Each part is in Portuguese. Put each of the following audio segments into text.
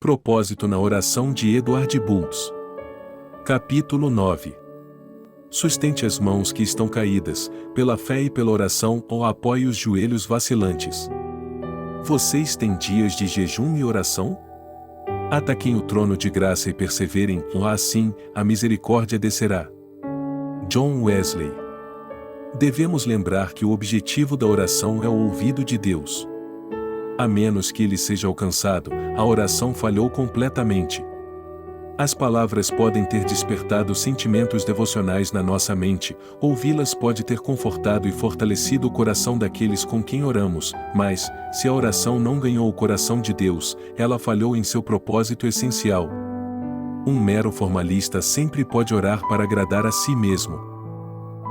Propósito na oração de Edward Bulls. Capítulo 9. Sustente as mãos que estão caídas, pela fé e pela oração, ou apoie os joelhos vacilantes. Vocês têm dias de jejum e oração? Ataquem o trono de graça e perseverem, assim, a misericórdia descerá. John Wesley. Devemos lembrar que o objetivo da oração é o ouvido de Deus. A menos que ele seja alcançado, a oração falhou completamente. As palavras podem ter despertado sentimentos devocionais na nossa mente, ouvi-las pode ter confortado e fortalecido o coração daqueles com quem oramos, mas, se a oração não ganhou o coração de Deus, ela falhou em seu propósito essencial. Um mero formalista sempre pode orar para agradar a si mesmo.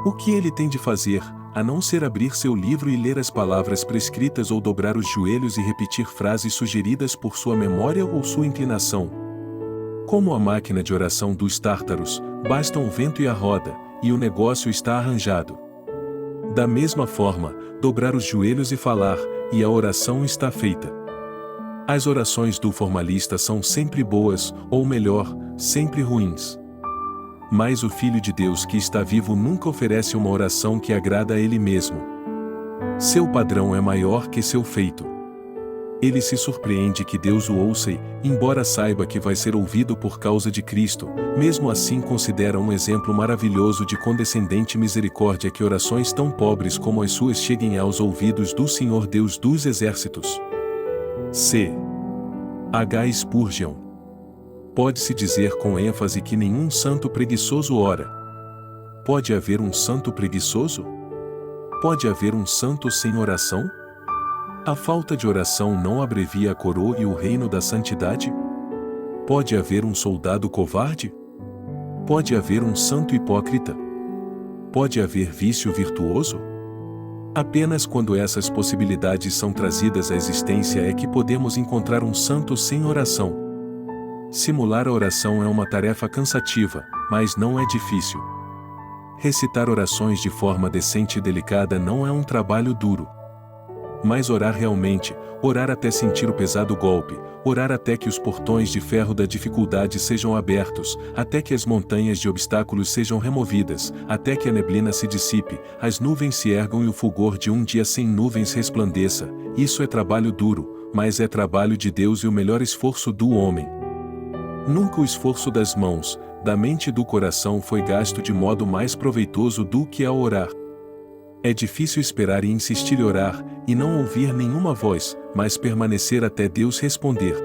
O que ele tem de fazer, a não ser abrir seu livro e ler as palavras prescritas ou dobrar os joelhos e repetir frases sugeridas por sua memória ou sua inclinação? Como a máquina de oração dos tártaros, bastam o vento e a roda, e o negócio está arranjado. Da mesma forma, dobrar os joelhos e falar, e a oração está feita. As orações do formalista são sempre boas, ou melhor, sempre ruins. Mas o Filho de Deus que está vivo nunca oferece uma oração que agrada a ele mesmo. Seu padrão é maior que seu feito. Ele se surpreende que Deus o ouça e, embora saiba que vai ser ouvido por causa de Cristo, mesmo assim considera um exemplo maravilhoso de condescendente misericórdia que orações tão pobres como as suas cheguem aos ouvidos do Senhor Deus dos Exércitos. C. H. Spurgeon. Pode-se dizer com ênfase que nenhum santo preguiçoso ora. Pode haver um santo preguiçoso? Pode haver um santo sem oração? A falta de oração não abrevia a coroa e o reino da santidade? Pode haver um soldado covarde? Pode haver um santo hipócrita? Pode haver vício virtuoso? Apenas quando essas possibilidades são trazidas à existência é que podemos encontrar um santo sem oração. Simular a oração é uma tarefa cansativa, mas não é difícil. Recitar orações de forma decente e delicada não é um trabalho duro. Mas orar realmente, orar até sentir o pesado golpe, orar até que os portões de ferro da dificuldade sejam abertos, até que as montanhas de obstáculos sejam removidas, até que a neblina se dissipe, as nuvens se ergam e o fulgor de um dia sem nuvens resplandeça, isso é trabalho duro, mas é trabalho de Deus e o melhor esforço do homem. Nunca o esforço das mãos, da mente e do coração foi gasto de modo mais proveitoso do que ao orar. É difícil esperar e insistir em orar, e não ouvir nenhuma voz, mas permanecer até Deus responder.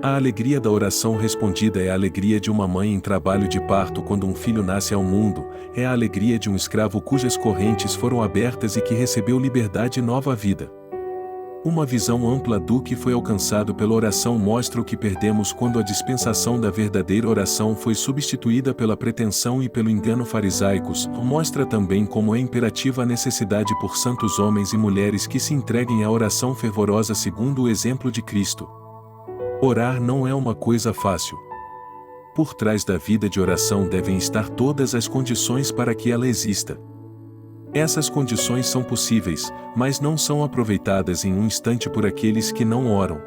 A alegria da oração respondida é a alegria de uma mãe em trabalho de parto quando um filho nasce ao mundo, é a alegria de um escravo cujas correntes foram abertas e que recebeu liberdade e nova vida. Uma visão ampla do que foi alcançado pela oração mostra o que perdemos quando a dispensação da verdadeira oração foi substituída pela pretensão e pelo engano farisaicos, mostra também como é imperativa a necessidade por santos homens e mulheres que se entreguem à oração fervorosa segundo o exemplo de Cristo. Orar não é uma coisa fácil. Por trás da vida de oração devem estar todas as condições para que ela exista. Essas condições são possíveis, mas não são aproveitadas em um instante por aqueles que não oram.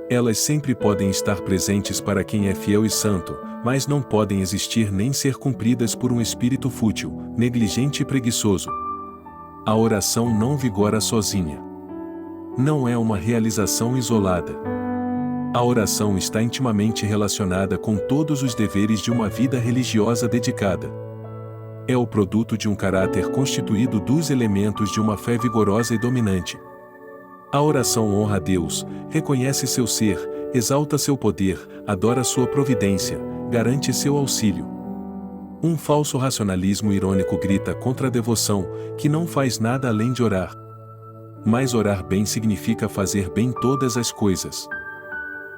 Elas sempre podem estar presentes para quem é fiel e santo, mas não podem existir nem ser cumpridas por um espírito fútil, negligente e preguiçoso. A oração não vigora sozinha. Não é uma realização isolada. A oração está intimamente relacionada com todos os deveres de uma vida religiosa dedicada. É o produto de um caráter constituído dos elementos de uma fé vigorosa e dominante. A oração honra a Deus, reconhece seu ser, exalta seu poder, adora sua providência, garante seu auxílio. Um falso racionalismo irônico grita contra a devoção, que não faz nada além de orar. Mas orar bem significa fazer bem todas as coisas.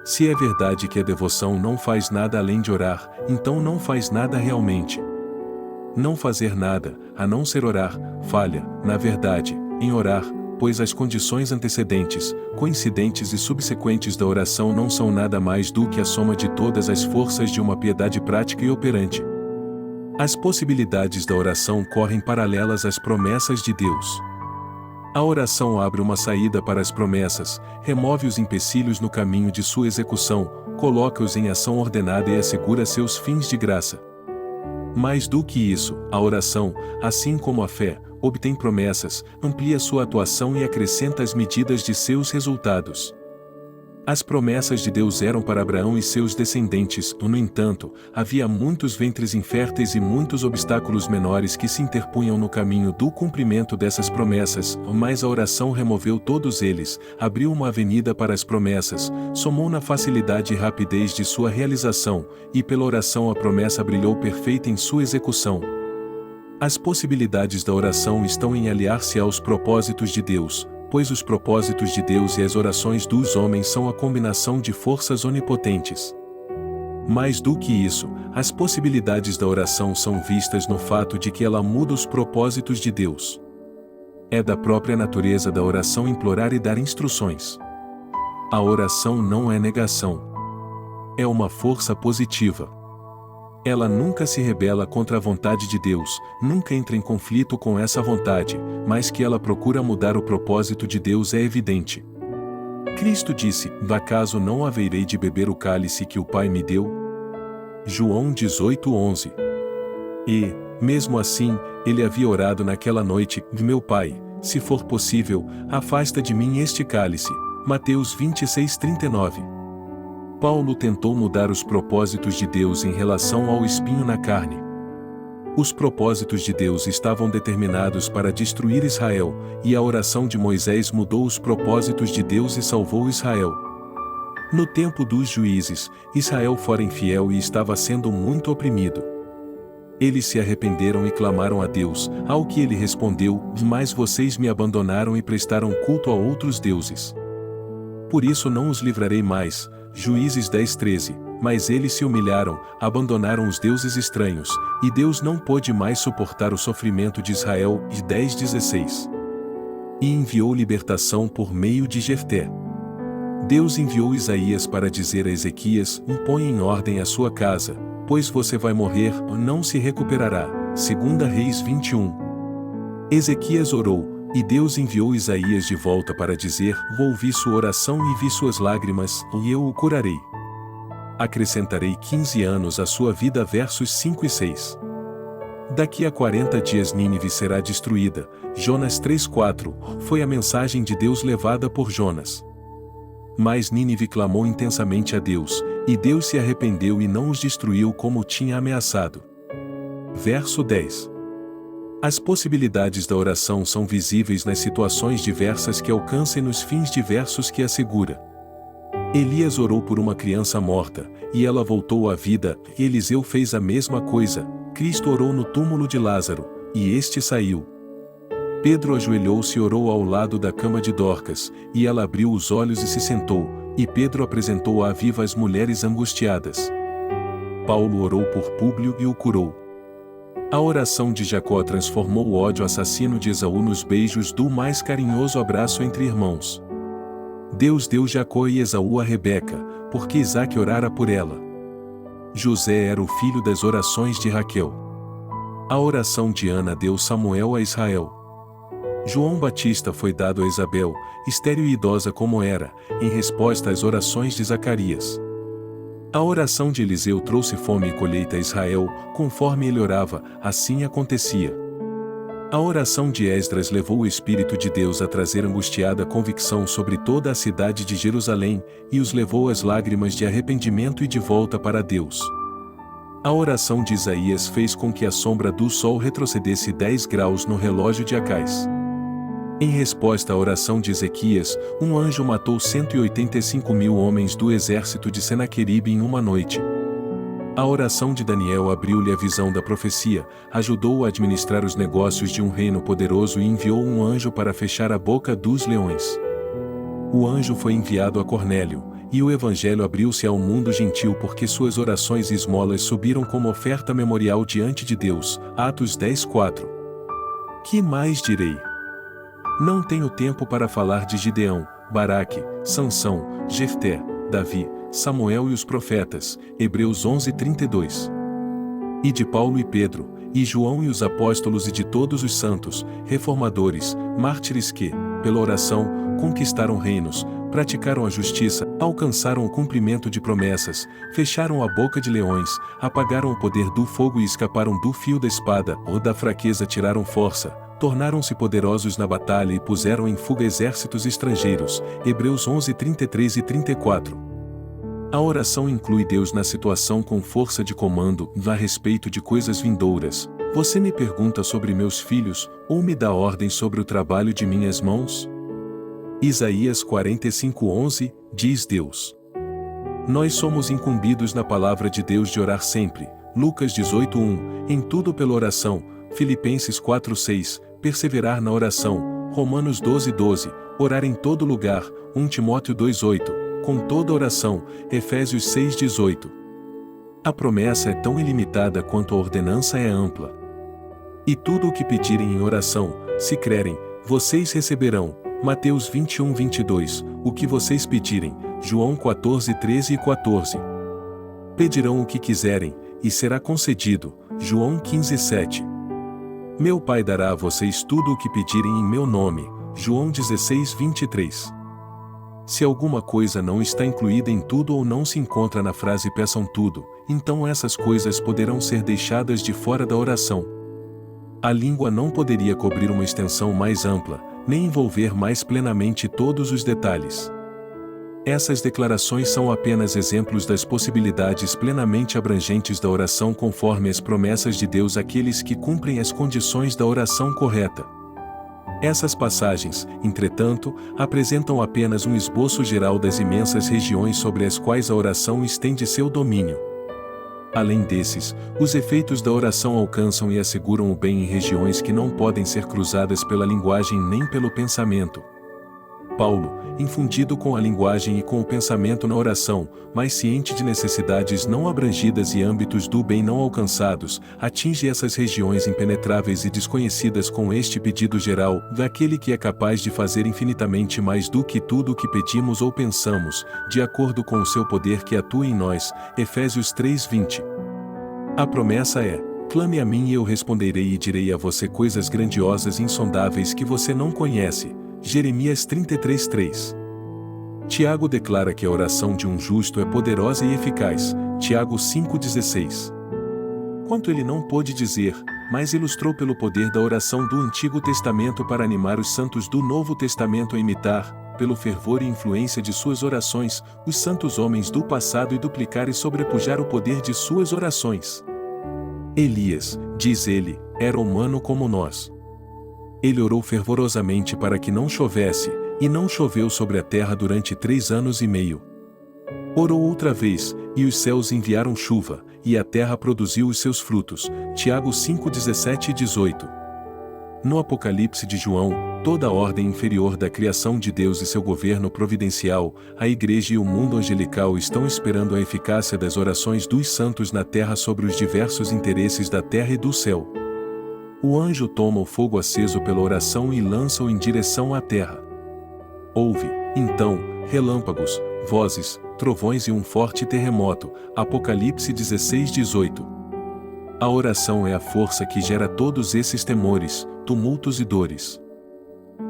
Se é verdade que a devoção não faz nada além de orar, então não faz nada realmente. Não fazer nada, a não ser orar, falha, na verdade, em orar, pois as condições antecedentes, coincidentes e subsequentes da oração não são nada mais do que a soma de todas as forças de uma piedade prática e operante. As possibilidades da oração correm paralelas às promessas de Deus. A oração abre uma saída para as promessas, remove os empecilhos no caminho de sua execução, coloca-os em ação ordenada e assegura seus fins de graça. Mais do que isso, a oração, assim como a fé, obtém promessas, amplia sua atuação e acrescenta as medidas de seus resultados. As promessas de Deus eram para Abraão e seus descendentes, no entanto, havia muitos ventres inférteis e muitos obstáculos menores que se interpunham no caminho do cumprimento dessas promessas, mas a oração removeu todos eles, abriu uma avenida para as promessas, somou na facilidade e rapidez de sua realização, e pela oração a promessa brilhou perfeita em sua execução. As possibilidades da oração estão em aliar-se aos propósitos de Deus, pois os propósitos de Deus e as orações dos homens são a combinação de forças onipotentes. Mais do que isso, as possibilidades da oração são vistas no fato de que ela muda os propósitos de Deus. É da própria natureza da oração implorar e dar instruções. A oração não é negação. É uma força positiva. Ela nunca se rebela contra a vontade de Deus, nunca entra em conflito com essa vontade, mas que ela procura mudar o propósito de Deus é evidente. Cristo disse: "Acaso não haverei de beber o cálice que o Pai me deu?" João 18:11. E, mesmo assim, ele havia orado naquela noite: "Meu Pai, se for possível, afasta de mim este cálice." Mateus 26:39. Paulo tentou mudar os propósitos de Deus em relação ao espinho na carne. Os propósitos de Deus estavam determinados para destruir Israel, e a oração de Moisés mudou os propósitos de Deus e salvou Israel. No tempo dos juízes, Israel fora infiel e estava sendo muito oprimido. Eles se arrependeram e clamaram a Deus, ao que ele respondeu: "Mas vocês me abandonaram e prestaram culto a outros deuses. Por isso não os livrarei mais." Juízes 10:13. Mas eles se humilharam, abandonaram os deuses estranhos, e Deus não pôde mais suportar o sofrimento de Israel. 10:16. E enviou libertação por meio de Jefté. Deus enviou Isaías para dizer a Ezequias: "Põe em ordem a sua casa, pois você vai morrer, não se recuperará." 2 Reis 21. Ezequias orou, e Deus enviou Isaías de volta para dizer: "Ouvi sua oração e vi suas lágrimas, e eu o curarei. Acrescentarei 15 anos à sua vida." Versos 5 e 6. Daqui a 40 dias Nínive será destruída. Jonas 3:4, foi a mensagem de Deus levada por Jonas. Mas Nínive clamou intensamente a Deus, e Deus se arrependeu e não os destruiu como tinha ameaçado. Verso 10. As possibilidades da oração são visíveis nas situações diversas que alcançam e nos fins diversos que assegura. Elias orou por uma criança morta, e ela voltou à vida. Eliseu fez a mesma coisa. Cristo orou no túmulo de Lázaro, e este saiu. Pedro ajoelhou-se e orou ao lado da cama de Dorcas, e ela abriu os olhos e se sentou, e Pedro apresentou-a viva às mulheres angustiadas. Paulo orou por Públio e o curou. A oração de Jacó transformou o ódio assassino de Esaú nos beijos do mais carinhoso abraço entre irmãos. Deus deu Jacó e Esaú a Rebeca, porque Isaque orara por ela. José era o filho das orações de Raquel. A oração de Ana deu Samuel a Israel. João Batista foi dado a Isabel, estéril e idosa como era, em resposta às orações de Zacarias. A oração de Eliseu trouxe fome e colheita a Israel, conforme ele orava, assim acontecia. A oração de Esdras levou o Espírito de Deus a trazer angustiada convicção sobre toda a cidade de Jerusalém, e os levou às lágrimas de arrependimento e de volta para Deus. A oração de Isaías fez com que a sombra do sol retrocedesse 10 graus no relógio de Acais. Em resposta à oração de Ezequias, um anjo matou 185.000 homens do exército de Senaqueribe em uma noite. A oração de Daniel abriu-lhe a visão da profecia, ajudou-o a administrar os negócios de um reino poderoso e enviou um anjo para fechar a boca dos leões. O anjo foi enviado a Cornélio, e o evangelho abriu-se ao mundo gentil porque suas orações e esmolas subiram como oferta memorial diante de Deus. Atos 10:4. Que mais direi? Não tenho tempo para falar de Gideão, Baraque, Sansão, Jefté, Davi, Samuel e os profetas. Hebreus 11:32. E de Paulo e Pedro, e João e os apóstolos e de todos os santos, reformadores, mártires que, pela oração, conquistaram reinos, praticaram a justiça, alcançaram o cumprimento de promessas, fecharam a boca de leões, apagaram o poder do fogo e escaparam do fio da espada, ou da fraqueza tiraram força, tornaram-se poderosos na batalha e puseram em fuga exércitos estrangeiros. Hebreus 11, 33 e 34. A oração inclui Deus na situação com força de comando, a respeito de coisas vindouras. Você me pergunta sobre meus filhos, ou me dá ordem sobre o trabalho de minhas mãos? Isaías 45:11, diz Deus. Nós somos incumbidos na palavra de Deus de orar sempre. Lucas 18:1, em tudo pela oração. Filipenses 4:6, perseverar na oração. Romanos 12:12, orar em todo lugar. 1 Timóteo 2:8, com toda oração. Efésios 6:18. A promessa é tão ilimitada quanto a ordenança é ampla. E tudo o que pedirem em oração, se crerem, vocês receberão. Mateus 21:22, o que vocês pedirem. João 14:13 e 14. Pedirão o que quiserem, e será concedido. João 15:7. Meu Pai dará a vocês tudo o que pedirem em meu nome. João 16:23. Se alguma coisa não está incluída em tudo ou não se encontra na frase peçam tudo, então essas coisas poderão ser deixadas de fora da oração. A língua não poderia cobrir uma extensão mais ampla, nem envolver mais plenamente todos os detalhes. Essas declarações são apenas exemplos das possibilidades plenamente abrangentes da oração conforme as promessas de Deus àqueles que cumprem as condições da oração correta. Essas passagens, entretanto, apresentam apenas um esboço geral das imensas regiões sobre as quais a oração estende seu domínio. Além desses, os efeitos da oração alcançam e asseguram o bem em regiões que não podem ser cruzadas pela linguagem nem pelo pensamento. Paulo, infundido com a linguagem e com o pensamento na oração, mas ciente de necessidades não abrangidas e âmbitos do bem não alcançados, atinge essas regiões impenetráveis e desconhecidas com este pedido geral, daquele que é capaz de fazer infinitamente mais do que tudo o que pedimos ou pensamos, de acordo com o seu poder que atua em nós. Efésios 3:20. A promessa é: clame a mim e eu responderei e direi a você coisas grandiosas e insondáveis que você não conhece. Jeremias 33:3. Tiago declara que a oração de um justo é poderosa e eficaz. Tiago 5:16. Quanto ele não pôde dizer, mas ilustrou pelo poder da oração do Antigo Testamento para animar os santos do Novo Testamento a imitar, pelo fervor e influência de suas orações, os santos homens do passado e duplicar e sobrepujar o poder de suas orações. Elias, diz ele, era humano como nós. Ele orou fervorosamente para que não chovesse, e não choveu sobre a terra durante 3 anos e meio. Orou outra vez, e os céus enviaram chuva, e a terra produziu os seus frutos. Tiago 5:17 e 18. No Apocalipse de João, toda a ordem inferior da criação de Deus e seu governo providencial, a igreja e o mundo angelical estão esperando a eficácia das orações dos santos na terra sobre os diversos interesses da terra e do céu. O anjo toma o fogo aceso pela oração e lança-o em direção à terra. Houve, então, relâmpagos, vozes, trovões e um forte terremoto. Apocalipse 16:18. A oração é a força que gera todos esses temores, tumultos e dores.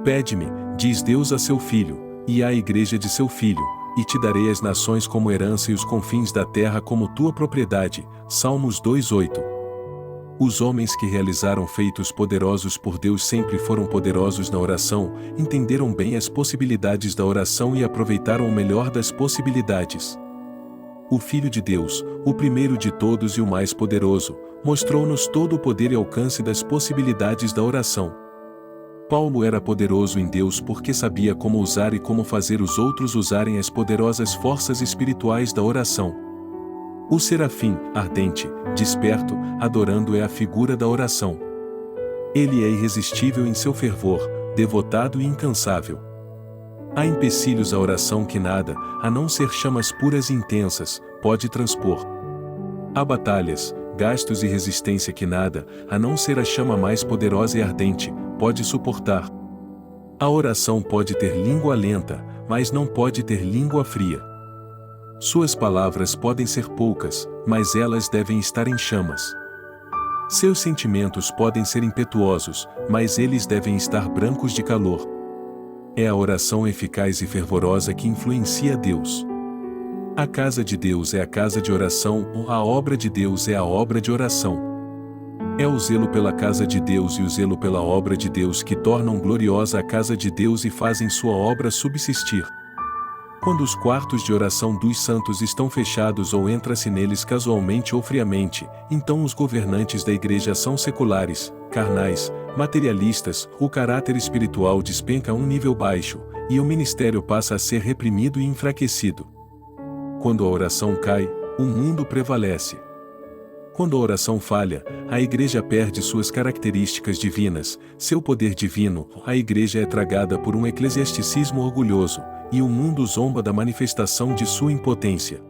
Pede-me, diz Deus a seu filho, e à igreja de seu filho, e te darei as nações como herança e os confins da terra como tua propriedade. Salmos 2:8. Os homens que realizaram feitos poderosos por Deus sempre foram poderosos na oração, entenderam bem as possibilidades da oração e aproveitaram o melhor das possibilidades. O Filho de Deus, o primeiro de todos e o mais poderoso, mostrou-nos todo o poder e alcance das possibilidades da oração. Paulo era poderoso em Deus porque sabia como usar e como fazer os outros usarem as poderosas forças espirituais da oração. O serafim, ardente, desperto, adorando é a figura da oração. Ele é irresistível em seu fervor, devotado e incansável. Há empecilhos à oração que nada, a não ser chamas puras e intensas, pode transpor. Há batalhas, gastos e resistência que nada, a não ser a chama mais poderosa e ardente, pode suportar. A oração pode ter língua lenta, mas não pode ter língua fria. Suas palavras podem ser poucas, mas elas devem estar em chamas. Seus sentimentos podem ser impetuosos, mas eles devem estar brancos de calor. É a oração eficaz e fervorosa que influencia Deus. A casa de Deus é a casa de oração, ou a obra de Deus é a obra de oração. É o zelo pela casa de Deus e o zelo pela obra de Deus que tornam gloriosa a casa de Deus e fazem sua obra subsistir. Quando os quartos de oração dos santos estão fechados ou entra-se neles casualmente ou friamente, então os governantes da igreja são seculares, carnais, materialistas, o caráter espiritual despenca a um nível baixo, e o ministério passa a ser reprimido e enfraquecido. Quando a oração cai, o mundo prevalece. Quando a oração falha, a igreja perde suas características divinas, seu poder divino, a igreja é tragada por um eclesiasticismo orgulhoso, e o mundo zomba da manifestação de sua impotência.